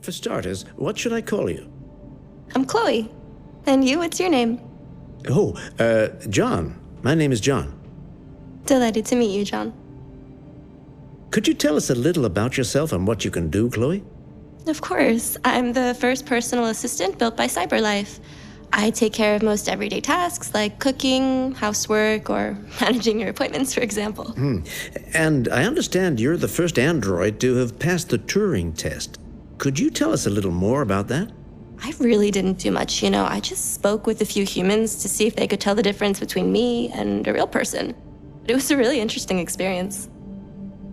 For starters, what should I call you? I'm Chloe. And you, what's your name? Oh, John. My name is John. Delighted to meet you, John. Could you tell us a little about yourself and what you can do, Chloe? Of course. I'm the first personal assistant built by CyberLife. I take care of most everyday tasks like cooking, housework, or managing your appointments, for example. And I understand you're the first android to have passed the Turing test. Could you tell us a little more about that? I really didn't do much, I just spoke with a few humans to see if they could tell the difference between me and a real person. But it was a really interesting experience.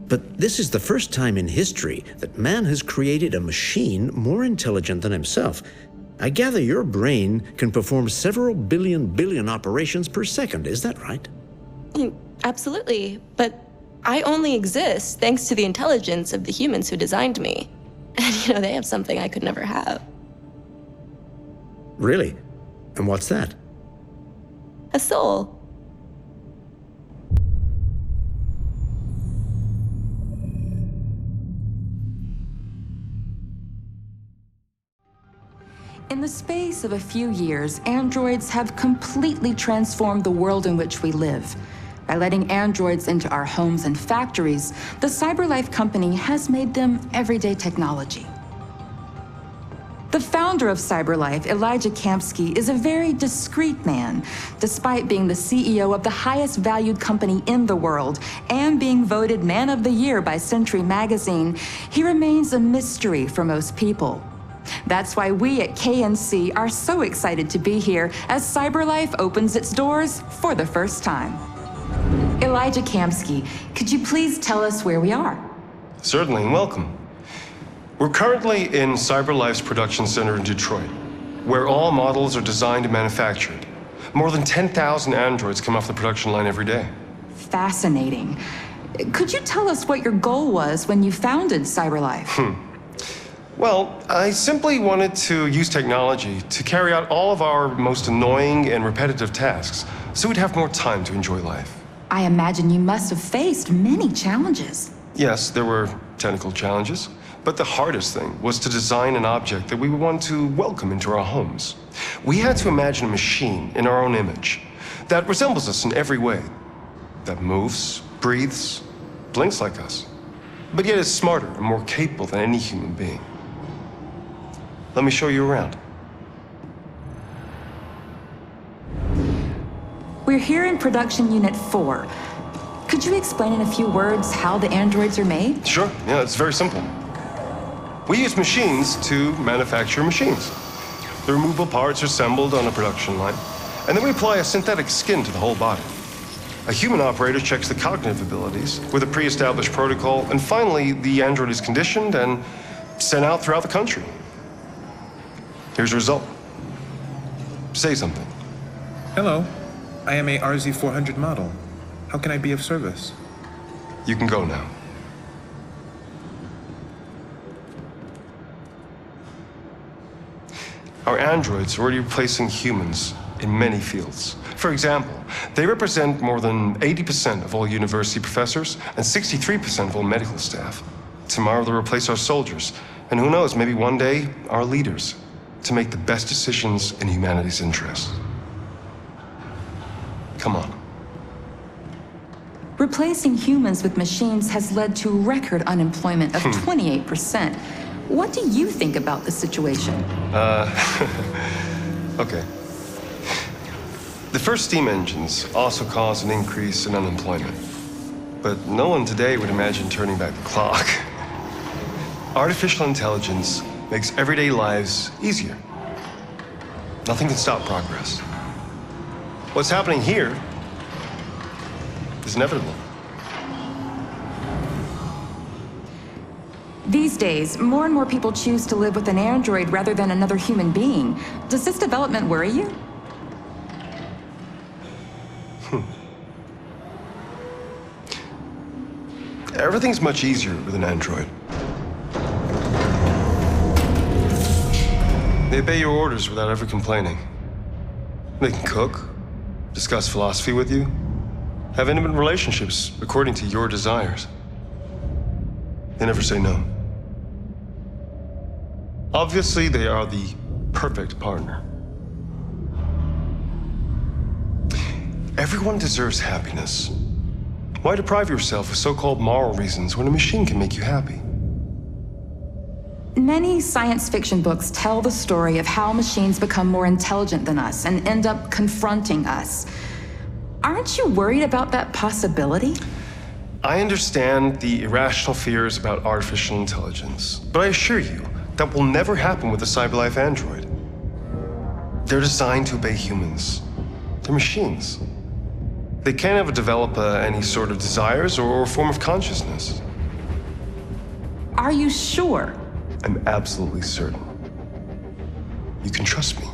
But this is the first time in history that man has created a machine more intelligent than himself. I gather your brain can perform several billion operations per second, is that right? Absolutely, but I only exist thanks to the intelligence of the humans who designed me. And they have something I could never have. Really? And what's that? A soul. In the space of a few years, androids have completely transformed the world in which we live. By letting androids into our homes and factories, the CyberLife company has made them everyday technology. The founder of CyberLife, Elijah Kamski, is a very discreet man. Despite being the CEO of the highest valued company in the world and being voted Man of the Year by Century Magazine, he remains a mystery for most people. That's why we at KNC are so excited to be here as CyberLife opens its doors for the first time. Elijah Kamski, could you please tell us where we are? Certainly, and welcome. We're currently in CyberLife's production center in Detroit, where all models are designed and manufactured. More than 10,000 androids come off the production line every day. Fascinating. Could you tell us what your goal was when you founded CyberLife? Well, I simply wanted to use technology to carry out all of our most annoying and repetitive tasks, so we'd have more time to enjoy life. I imagine you must have faced many challenges. Yes, there were technical challenges, but the hardest thing was to design an object that we would want to welcome into our homes. We had to imagine a machine in our own image that resembles us in every way, that moves, breathes, blinks like us, but yet is smarter and more capable than any human being. Let me show you around. We're here in production unit 4. Could you explain in a few words how the androids are made? Sure, yeah, it's very simple. We use machines to manufacture machines. The removable parts are assembled on a production line, and then we apply a synthetic skin to the whole body. A human operator checks the cognitive abilities with a pre-established protocol, and finally, the android is conditioned and sent out throughout the country. Here's the result. Say something. Hello, I am a RZ400 model. How can I be of service? You can go now. Our androids are already replacing humans in many fields. For example, they represent more than 80% of all university professors and 63% of all medical staff. Tomorrow they'll replace our soldiers, and who knows, maybe one day, our leaders, to make the best decisions in humanity's interest. Come on. Replacing humans with machines has led to record unemployment of 28%. What do you think about the situation? Okay. The first steam engines also caused an increase in unemployment. But no one today would imagine turning back the clock. Artificial intelligence makes everyday lives easier. Nothing can stop progress. What's happening here is inevitable. These days, more and more people choose to live with an android rather than another human being. Does this development worry you? Everything's much easier with an android. They obey your orders without ever complaining. They can cook, discuss philosophy with you, have intimate relationships according to your desires. They never say no. Obviously, they are the perfect partner. Everyone deserves happiness. Why deprive yourself of so-called moral reasons when a machine can make you happy? Many science fiction books tell the story of how machines become more intelligent than us and end up confronting us. Aren't you worried about that possibility? I understand the irrational fears about artificial intelligence, but I assure you that will never happen with a CyberLife android. They're designed to obey humans. They're machines. They can't ever develop any sort of desires or form of consciousness. Are you sure? I'm absolutely certain. You can trust me.